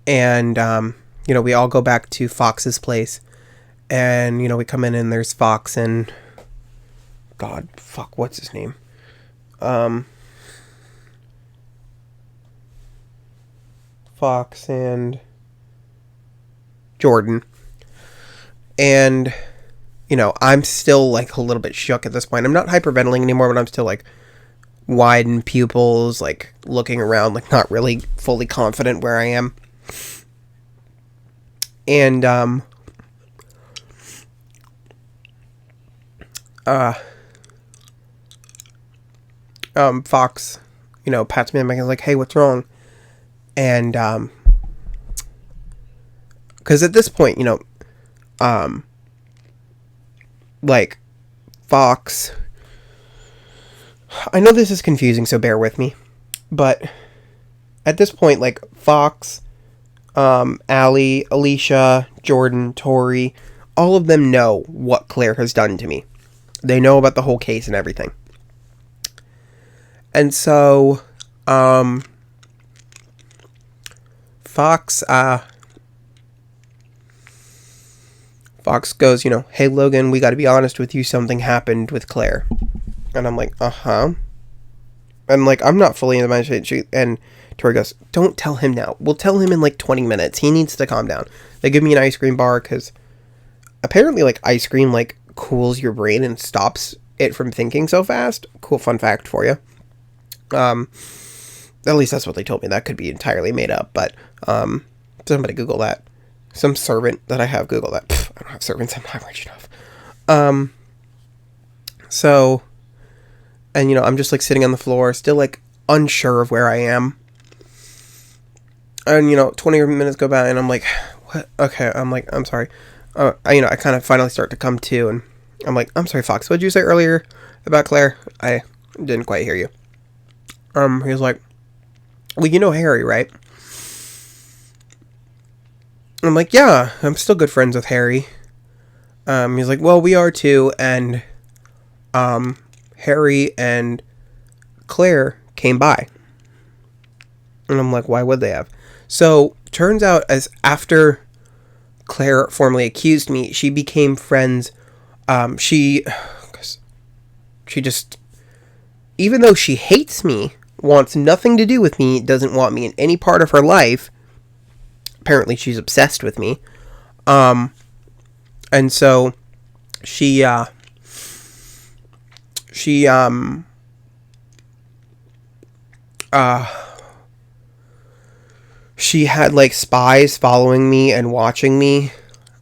And, we all go back to Fox's place. And, we come in and there's Fox and... God, fuck, what's his name? Fox and... Jordan. And, I'm still, like, a little bit shook at this point. I'm not hyperventilating anymore, but I'm still, like, widened pupils, like, looking around, like, not really fully confident where I am. And, Fox, pats me on the back and is like, hey, what's wrong? And, because at this point, like, Fox, I know this is confusing, so bear with me, but at this point, like, Fox, Allie, Alicia, Jordan, Tori, all of them know what Claire has done to me. They know about the whole case and everything. And so, Fox goes, hey, Logan, we gotta be honest with you, something happened with Claire. And I'm like, uh-huh. And, like, I'm not fully in the mindset. And Tori goes, don't tell him now. We'll tell him in, like, 20 minutes. He needs to calm down. They give me an ice cream bar, because apparently, like, ice cream, like, cools your brain and stops it from thinking so fast. Cool fun fact for you. At least that's what they told me. That could be entirely made up, but, somebody Google that. Some servant that I have Google that. Pfft, I don't have servants. I'm not rich enough. So, and, I'm just, like, sitting on the floor, still, like, unsure of where I am. And, 20 minutes go by, and I'm like, what? Okay, I'm like, I'm sorry. I kind of finally start to come to, and I'm like, I'm sorry, Fox, what did you say earlier about Claire? I didn't quite hear you. He was like, well, you know Harry, right? I'm like, yeah, I'm still good friends with Harry. He's like, well, we are too, and, Harry and Claire came by. And I'm like, why would they have? So, turns out, as after Claire formally accused me, she became friends, she just, even though she hates me, wants nothing to do with me, doesn't want me in any part of her life, apparently she's obsessed with me, and so, she had, like, spies following me and watching me,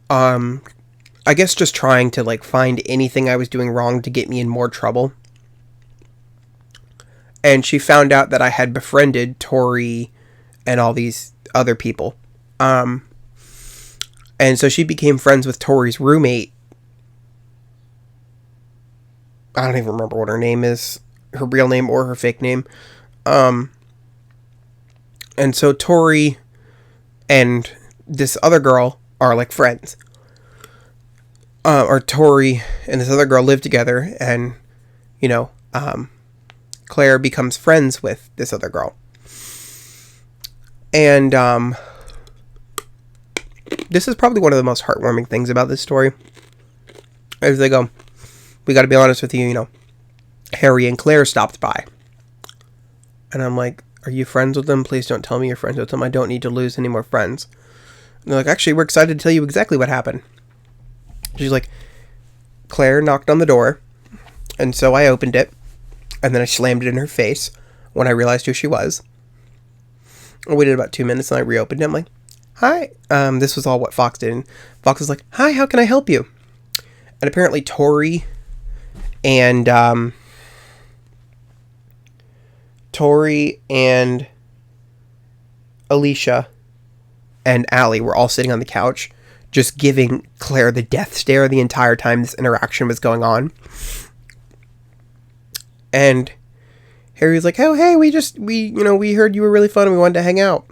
I guess just trying to, like, find anything I was doing wrong to get me in more trouble. And she found out that I had befriended Tori and all these other people. And so she became friends with Tori's roommate. I don't even remember what her name is, her real name or her fake name. And so Tori and this other girl are, like, friends. Or Tori and this other girl live together, and, Claire becomes friends with this other girl. And, this is probably one of the most heartwarming things about this story. As they go, we gotta be honest with you, Harry and Claire stopped by. And I'm like, are you friends with them? Please don't tell me you're friends with them. I don't need to lose any more friends. And they're like, actually, we're excited to tell you exactly what happened. She's like, Claire knocked on the door, and so I opened it, and then I slammed it in her face when I realized who she was. I waited about 2 minutes, and I reopened it. I'm like, hi. This was all what Fox did. And Fox was like, hi, how can I help you? And apparently Tori and Alicia and Allie were all sitting on the couch, just giving Claire the death stare the entire time this interaction was going on. And Harry was like, oh, hey, we heard you were really fun and we wanted to hang out.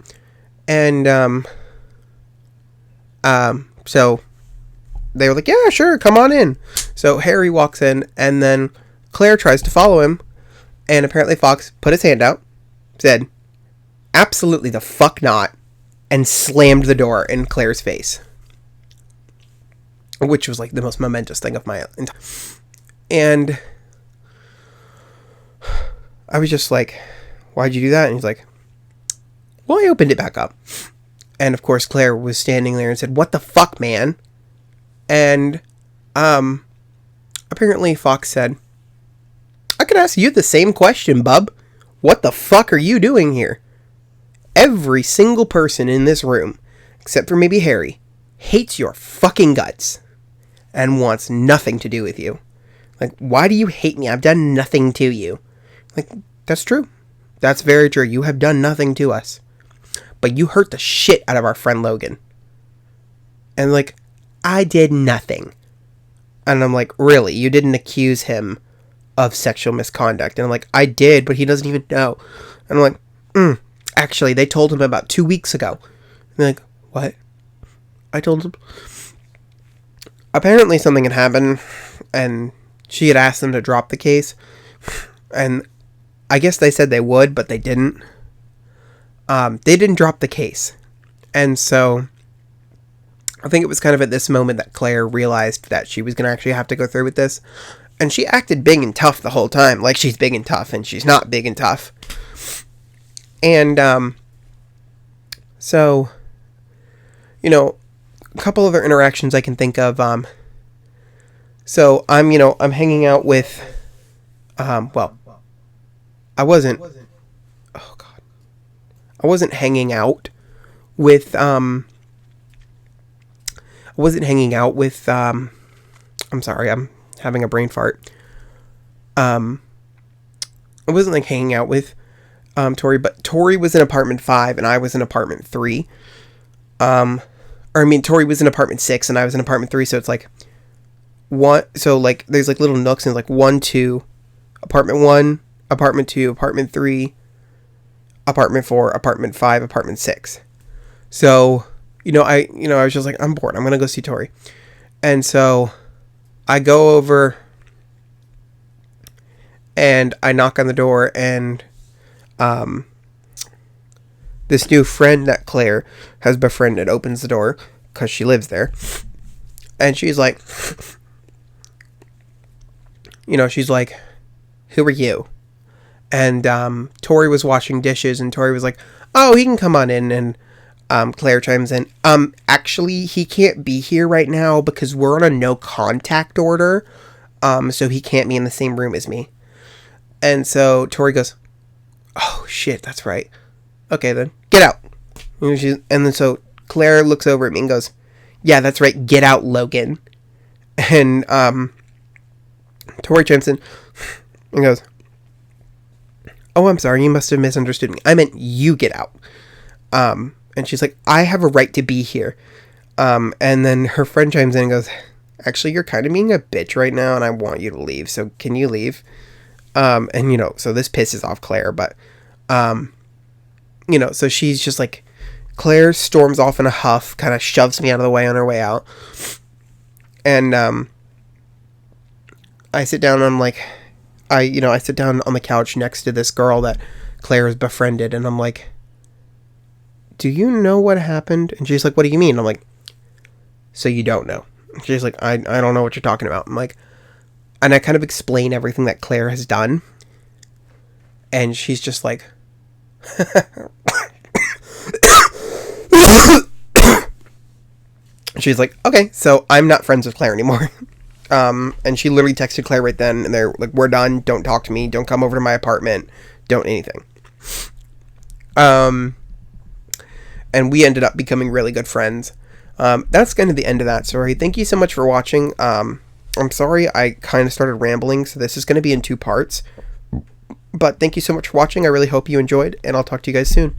And, so they were like, yeah, sure, come on in. So Harry walks in, and then Claire tries to follow him, and apparently Fox put his hand out, said, absolutely the fuck not, and slammed the door in Claire's face, which was like the most momentous thing of my entire. And I was just like, why'd you do that? And he's like, well, I opened it back up. And of course, Claire was standing there and said, what the fuck, man? And apparently Fox said, I could ask you the same question, bub. What the fuck are you doing here? Every single person in this room, except for maybe Harry, hates your fucking guts and wants nothing to do with you. Like, why do you hate me? I've done nothing to you. Like, that's true. That's very true. You have done nothing to us. But you hurt the shit out of our friend Logan. And like, I did nothing. And I'm like, really? You didn't accuse him of sexual misconduct? And I'm like, I did, but he doesn't even know. And I'm like, actually, they told him about 2 weeks ago. And they're like, what? I told him. Apparently something had happened, and she had asked them to drop the case. And I guess they said they would, but they didn't. They didn't drop the case. And so I think it was kind of at this moment that Claire realized that she was going to actually have to go through with this. And she acted big and tough the whole time. Like she's big and tough, and she's not big and tough. And, so, you know, a couple other interactions I can think of. So I'm hanging out with, well, I wasn't, oh God, I wasn't hanging out with, I'm sorry, I'm having a brain fart. I wasn't like hanging out with, Tori, but Tori was in apartment 5 and I was in apartment 3. Tori was in apartment 6 and I was in apartment 3. So it's like there's like little nooks and like 1, 2, apartment 1, apartment 2, apartment 3, apartment 4, apartment 5, apartment 6. So, I was just like, I'm bored. I'm going to go see Tori. And so I go over and I knock on the door, and this new friend that Claire has befriended opens the door because she lives there. And she's like, she's like, who are you? And Tori was washing dishes, and Tori was like, oh, he can come on in. And Claire chimes in, actually, he can't be here right now because we're on a no contact order. So he can't be in the same room as me. And so Tori goes, oh shit, that's right. Okay then, get out. And then so Claire looks over at me and goes, yeah, that's right, get out, Logan. And Tori chimes in and goes, oh, I'm sorry, you must have misunderstood me. I meant you get out. And she's like, I have a right to be here. And then her friend chimes in and goes, actually, you're kind of being a bitch right now, and I want you to leave, so can you leave? And so this pisses off Claire, but so she's just like, Claire storms off in a huff, kind of shoves me out of the way on her way out. And I sit down, and I'm like, I sit down on the couch next to this girl that Claire has befriended, and I'm like, do you know what happened? And she's like, what do you mean? I'm like, so you don't know. She's like, I don't know what you're talking about. I'm like, and I kind of explain everything that Claire has done. And she's just like, she's like, okay, so I'm not friends with Claire anymore. And she literally texted Claire right then, and they're like, we're done. Don't talk to me. Don't come over to my apartment. Don't anything. And we ended up becoming really good friends. That's kind of the end of that story. Thank you so much for watching. I'm sorry I kind of started rambling, so this is going to be in 2 parts. But thank you so much for watching. I really hope you enjoyed, and I'll talk to you guys soon.